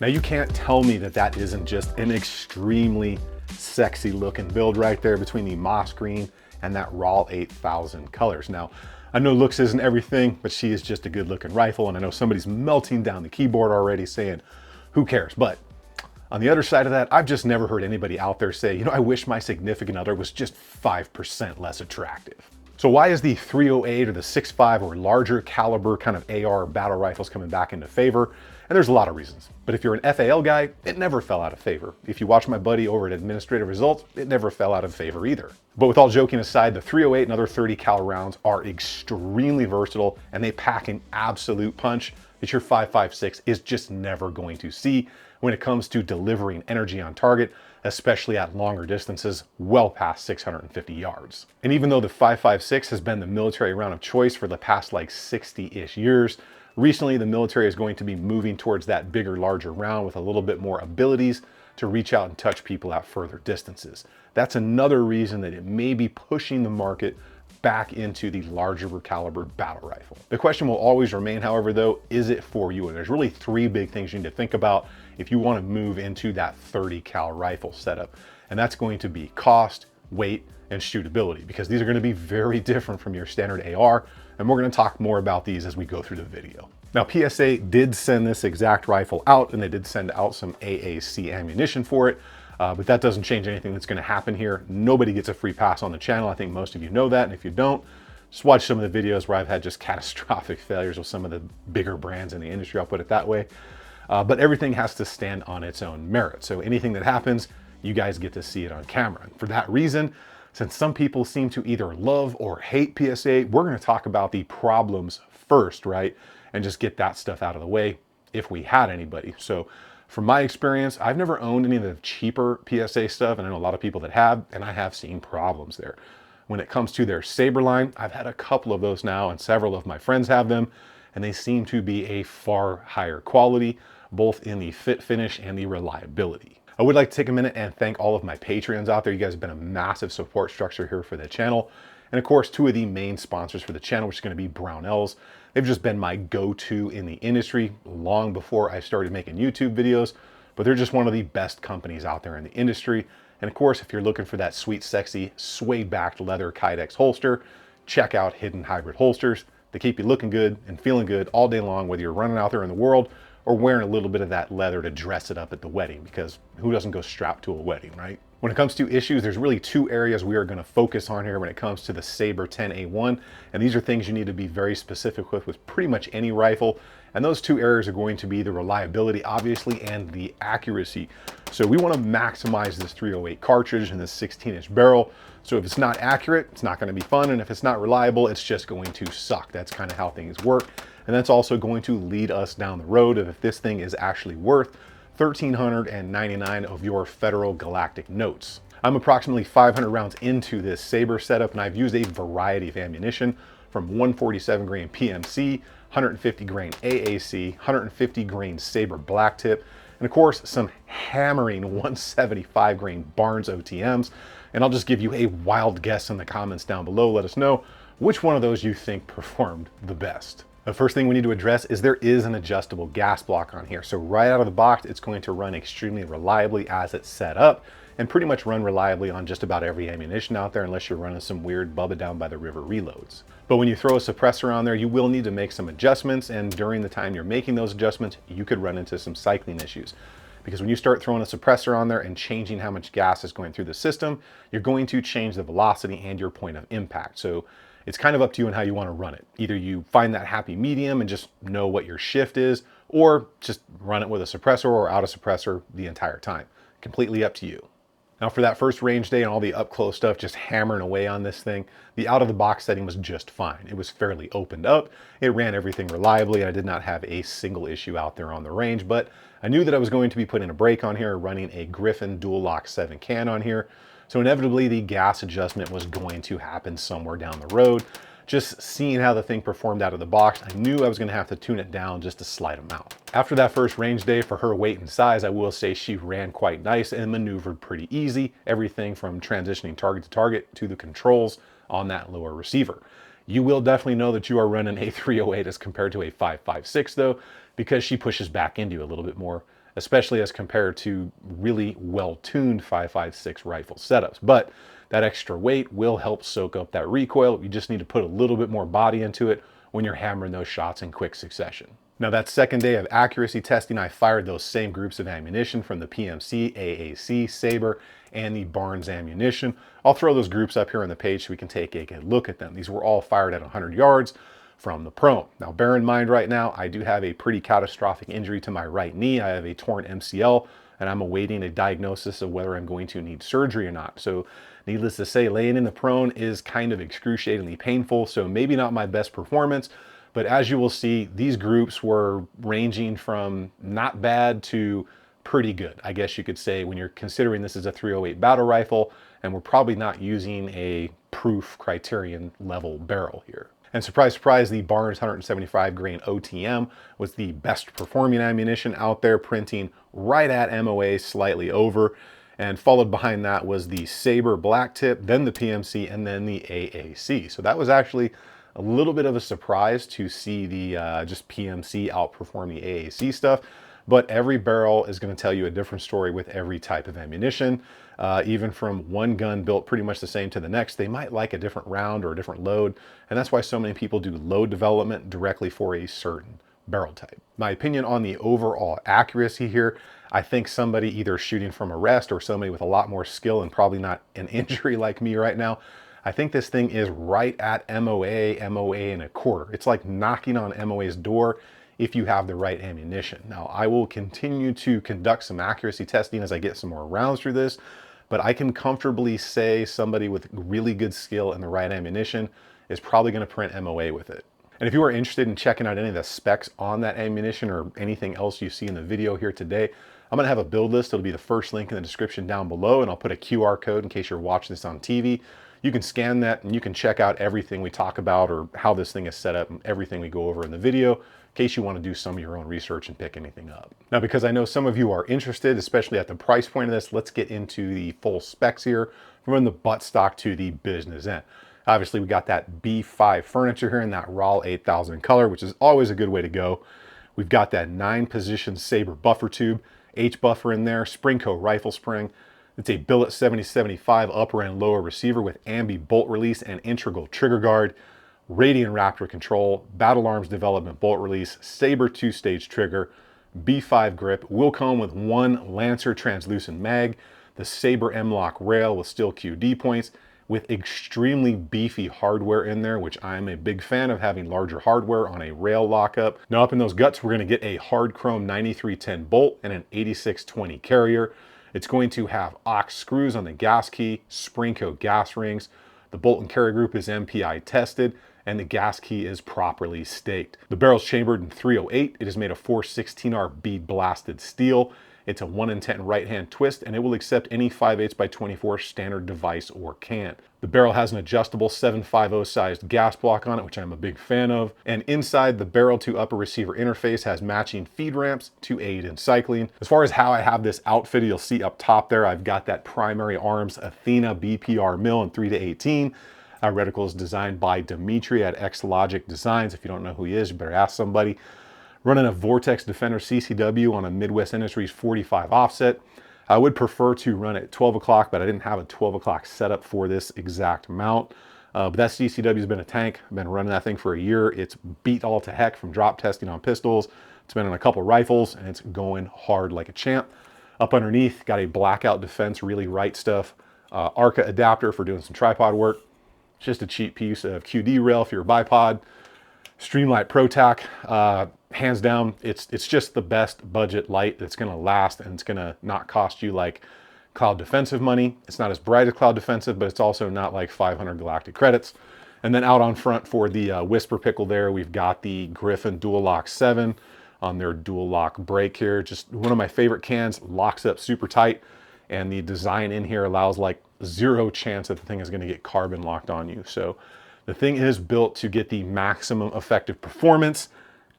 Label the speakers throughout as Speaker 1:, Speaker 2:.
Speaker 1: Now you can't tell me that that isn't just an extremely sexy looking build right there between the moss green and that raw 8000 colors. Now, I know looks isn't everything, but she is just a good looking rifle. And I know somebody's melting down the keyboard already saying, who cares? But on the other side of that, I've just never heard anybody out there say, you know, I wish my significant other was just 5% less attractive. So why is the 308 or the 6.5 or larger caliber kind of AR battle rifles coming back into favor? And there's a lot of reasons. But if you're an FAL guy, it never fell out of favor. If you watch my buddy over at Administrative Results, it never fell out of favor either. But with all joking aside, the 308 and other 30 cal rounds are extremely versatile and they pack an absolute punch that your 5.56 is just never going to see when it comes to delivering energy on target, especially at longer distances, well past 650 yards. And even though the 5.56 has been the military round of choice for the past like 60-ish years, recently the military is going to be moving towards that bigger, larger round with a little bit more abilities to reach out and touch people at further distances. That's another reason that it may be pushing the market back into the larger caliber battle rifle. The question will always remain, however, though, is it for you? And there's really three big things you need to think about if you want to move into that 30 cal rifle setup. And that's going to be cost, weight, and shootability, because these are going to be very different from your standard AR. And we're going to talk more about these as we go through the video. Now, PSA did send this exact rifle out, and they did send out some AAC ammunition for it. But that doesn't change anything that's going to happen here. Nobody gets a free pass on the channel. I think most of you know that. And if you don't, just watch some of the videos where I've had just catastrophic failures with some of the bigger brands in the industry, I'll put it that way. But everything has to stand on its own merit. So anything that happens, you guys get to see it on camera. And for that reason, since some people seem to either love or hate PSA, we're going to talk about the problems first, right? And just get that stuff out of the way if we had anybody. So from my experience, I've never owned any of the cheaper PSA stuff, and I know a lot of people that have, and I have seen problems there. When it comes to their Sabre line, I've had a couple of those now, and several of my friends have them, and they seem to be a far higher quality, both in the fit finish and the reliability. I would like to take a minute and thank all of my Patreons out there. You guys have been a massive support structure here for the channel. And of course, two of the main sponsors for the channel, which is going to be Brownells. They've just been my go-to in the industry long before I started making YouTube videos, but they're just one of the best companies out there in the industry. And of course, if you're looking for that sweet, sexy, suede-backed leather Kydex holster, check out Hidden Hybrid Holsters. They keep you looking good and feeling good all day long, whether you're running out there in the world or wearing a little bit of that leather to dress it up at the wedding, because who doesn't go strapped to a wedding, right? When it comes to issues, there's really two areas we are going to focus on here when it comes to the Sabre 10A1. And these are things you need to be very specific with pretty much any rifle. And those two areas are going to be the reliability, obviously, and the accuracy. So we want to maximize this 308 cartridge and this 16-inch barrel. So if it's not accurate, it's not going to be fun. And if it's not reliable, it's just going to suck. That's kind of how things work. And that's also going to lead us down the road of if this thing is actually worth 1,399 of your federal galactic notes. I'm approximately 500 rounds into this Sabre setup, and I've used a variety of ammunition from 147 grain PMC, 150 grain AAC, 150 grain Sabre black tip, and of course some hammering 175 grain Barnes OTMs. And I'll just give you a wild guess in the comments down below. Let us know which one of those you think performed the best. The first thing we need to address is there is an adjustable gas block on here. So right out of the box, it's going to run extremely reliably as it's set up, and pretty much run reliably on just about every ammunition out there, unless you're running some weird Bubba Down by the River reloads. But when you throw a suppressor on there, you will need to make some adjustments, and during the time you're making those adjustments, you could run into some cycling issues. Because when you start throwing a suppressor on there and changing how much gas is going through the system, you're going to change the velocity and your point of impact. So it's kind of up to you and how you want to run it. Either you find that happy medium and just know what your shift is, or just run it with a suppressor or out of suppressor the entire time. Completely up to you. Now for that first range day and all the up close stuff, just hammering away on this thing, the out of the box setting was just fine. It was fairly opened up. It ran everything reliably. I did not have a single issue out there on the range, but I knew that I was going to be putting a brake on here, running a Griffin dual lock 7 can on here. So inevitably the gas adjustment was going to happen somewhere down the road. Just seeing how the thing performed out of the box, I knew I was gonna have to tune it down just a slight amount. After that first range day, for her weight and size, I will say she ran quite nice and maneuvered pretty easy. Everything from transitioning target to target to the controls on that lower receiver. You will definitely know that you are running a 308 as compared to a 5.56 though, because she pushes back into you a little bit more especially as compared to really well-tuned 5.56 rifle setups. But that extra weight will help soak up that recoil. You just need to put a little bit more body into it when you're hammering those shots in quick succession. Now, that second day of accuracy testing, I fired those same groups of ammunition from the PMC, AAC, Sabre, and the Barnes ammunition. I'll throw those groups up here on the page so we can take a good look at them. These were all fired at 100 yards from the prone. Now, bear in mind right now, I do have a pretty catastrophic injury to my right knee. I have a torn MCL, and I'm awaiting a diagnosis of whether I'm going to need surgery or not. So needless to say, laying in the prone is kind of excruciatingly painful, so maybe not my best performance. But as you will see, these groups were ranging from not bad to pretty good, I guess you could say, when you're considering this is a 308 battle rifle, and we're probably not using a proof criterion level barrel here. And surprise, surprise, the Barnes 175 grain OTM was the best performing ammunition out there, printing right at MOA, slightly over. And followed behind that was the Sabre black tip, then the PMC, and then the AAC. So that was actually a little bit of a surprise to see the just PMC outperform the AAC stuff. But every barrel is going to tell you a different story with every type of ammunition. Even from one gun built pretty much the same to the next, they might like a different round or a different load. And that's why so many people do load development directly for a certain barrel type. My opinion on the overall accuracy here, I think somebody either shooting from a rest or somebody with a lot more skill and probably not an injury like me right now, I think this thing is right at MOA and a quarter. It's like knocking on MOA's door if you have the right ammunition. Now, I will continue to conduct some accuracy testing as I get some more rounds through this, but I can comfortably say somebody with really good skill and the right ammunition is probably going to print MOA with it. And if you are interested in checking out any of the specs on that ammunition or anything else you see in the video here today, I'm going to have a build list. It'll be the first link in the description down below, and I'll put a QR code in case you're watching this on TV. You can scan that and you can check out everything we talk about or how this thing is set up and everything we go over in the video in case you want to do some of your own research and pick anything up. Now, because I know some of you are interested, especially at the price point of this, let's get into the full specs here from the buttstock to the business end. Obviously, we got that B5 furniture here in that raw 8000 color, which is always a good way to go. We've got that 9-position Sabre buffer tube, H buffer in there, Springco rifle spring. It's a billet 7075 upper and lower receiver with ambi bolt release and integral trigger guard, Radian Raptor control, Battle Arms development bolt release, Sabre 2-stage trigger, B5 grip, will come with one Lancer translucent mag, the Sabre Mlok rail with steel QD points, with extremely beefy hardware in there, which I'm a big fan of having larger hardware on a rail lockup. Now up in those guts, we're gonna get a hard chrome 9310 bolt and an 8620 carrier. It's going to have ox screws on the gas key, Springco gas rings. The bolt and carry group is MPI tested, and the gas key is properly staked. The barrel's chambered in 308. It is made of 416R bead blasted steel. It's a 1 in 10 right-hand twist, and it will accept any 5/8 by 24 standard device or can. The barrel has an adjustable 750 sized gas block on it, which I'm a big fan of. And inside, the barrel to upper receiver interface has matching feed ramps to aid in cycling. As far as how I have this outfitted, you'll see up top there, I've got that Primary Arms Athena BPR mill in 3-18. Our reticle is designed by Dimitri at X-Logic Designs. If you don't know who he is, you better ask somebody. Running a Vortex Defender CCW on a Midwest Industries 45 offset. I would prefer to run at 12 o'clock, but I didn't have a 12 o'clock setup for this exact mount. But that CCW has been a tank. I've been running that thing for a year. It's beat all to heck from drop testing on pistols. It's been on a couple rifles, and it's going hard like a champ. Up underneath, got a Blackout Defense, really right stuff. ARCA adapter for doing some tripod work. It's just a cheap piece of QD rail for your bipod. Streamlight Pro Tac, hands down, it's just the best budget light that's gonna last, and it's gonna not cost you like Cloud Defensive money. It's not as bright as Cloud Defensive, but it's also not like 500 galactic credits. And then out on front for the Whisper pickle there, we've got the Griffin Dual Lock 7 on their dual lock brake here. Just one of my favorite cans, locks up super tight, and the design in here allows like zero chance that the thing is gonna get carbon locked on you. So the thing is built to get the maximum effective performance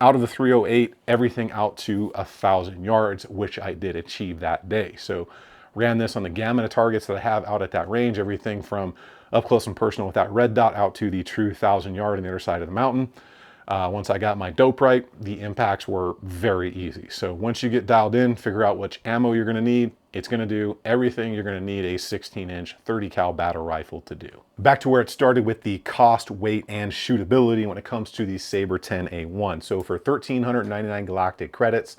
Speaker 1: out of the 308, everything out to 1,000 yards, which I did achieve that day. So ran this on the gamut of targets that I have out at that range, everything from up close and personal with that red dot out to the true 1,000 yard on the other side of the mountain. Once I got my dope right, the impacts were very easy. So once you get dialed in, figure out which ammo you're gonna need, it's gonna do everything you're gonna need a 16-inch 30 cal battle rifle to do. Back to where it started with the cost, weight, and shootability when it comes to the Sabre 10A1. So for 1,399 galactic credits,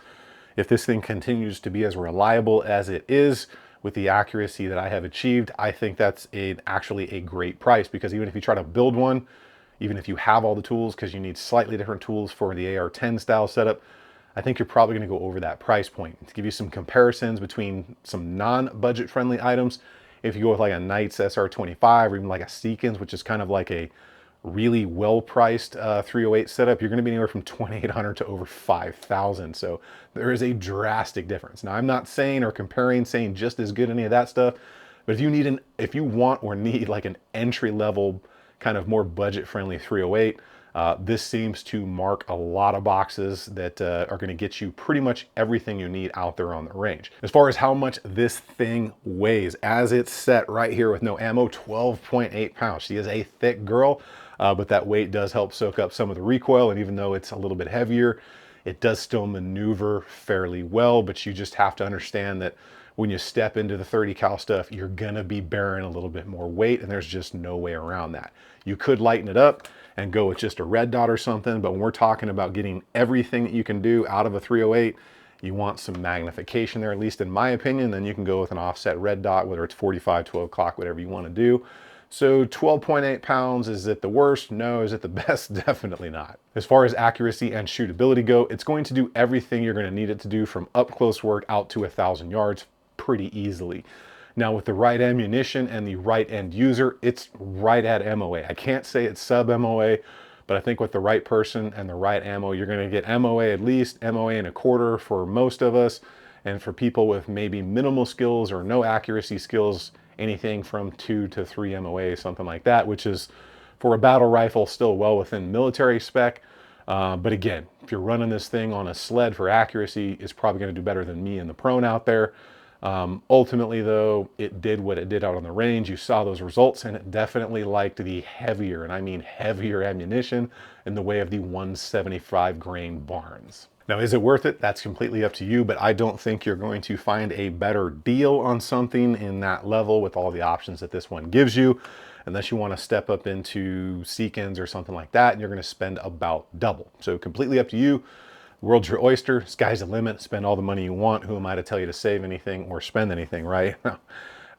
Speaker 1: if this thing continues to be as reliable as it is with the accuracy that I have achieved, I think that's actually a great price, because even if you try to build one, even if you have all the tools, because you need slightly different tools for the AR-10 style setup, I think you're probably going to go over that price point. To give you some comparisons between some non-budget friendly items, if you go with like a Knight's SR25 or even like a Seekins, which is kind of like a really well-priced 308 setup, you're going to be anywhere from 2,800 to over 5,000. So there is a drastic difference. Now, I'm not saying or comparing, saying just as good any of that stuff, but if you want or need like an entry-level kind of more budget-friendly 308, this seems to mark a lot of boxes that are going to get you pretty much everything you need out there on the range. As far as how much this thing weighs, as it's set right here with no ammo, 12.8 pounds. She is a thick girl, but that weight does help soak up some of the recoil, and even though it's a little bit heavier, it does still maneuver fairly well. But you just have to understand that when you step into the 30 cal stuff, you're gonna be bearing a little bit more weight, and there's just no way around that. You could lighten it up and go with just a red dot or something, but when we're talking about getting everything that you can do out of a 308, you want some magnification there, at least in my opinion. Then you can go with an offset red dot, whether it's 45, 12 o'clock, whatever you want to do. So 12.8 pounds, is it the worst? No. Is it the best? Definitely not. As far as accuracy and shootability go, it's going to do everything you're going to need it to do, from up close work out to 1,000 yards pretty easily. Now, with the right ammunition and the right end user, it's right at MOA. I can't say it's sub MOA, but I think with the right person and the right ammo, you're going to get MOA at least, MOA and a quarter for most of us. And for people with maybe minimal skills or no accuracy skills, anything from 2 to 3 MOA, something like that, which is, for a battle rifle, still well within military spec. But again, if you're running this thing on a sled for accuracy, it's probably going to do better than me and the prone out there. Ultimately though, it did what it did out on the range. You saw those results, and it definitely liked the heavier, and I mean heavier, ammunition in the way of the 175 grain Barnes. Now, is it worth it? That's completely up to you, but I don't think you're going to find a better deal on something in that level with all the options that this one gives you, unless you want to step up into Seekins or something like that, and you're going to spend about double. So completely up to you. World's your oyster, sky's the limit, spend all the money you want. Who am I to tell you to save anything or spend anything, right?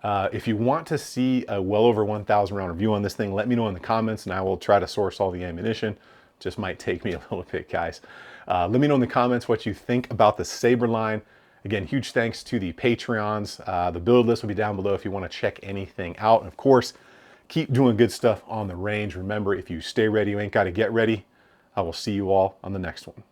Speaker 1: If you want to see a well over 1,000 round review on this thing, let me know in the comments, and I will try to source all the ammunition. Just might take me a little bit, guys. Let me know in the comments what you think about the Sabre line. Again, huge thanks to the Patreons. The build list will be down below if you want to check anything out. And of course, keep doing good stuff on the range. Remember, if you stay ready, you ain't got to get ready. I will see you all on the next one.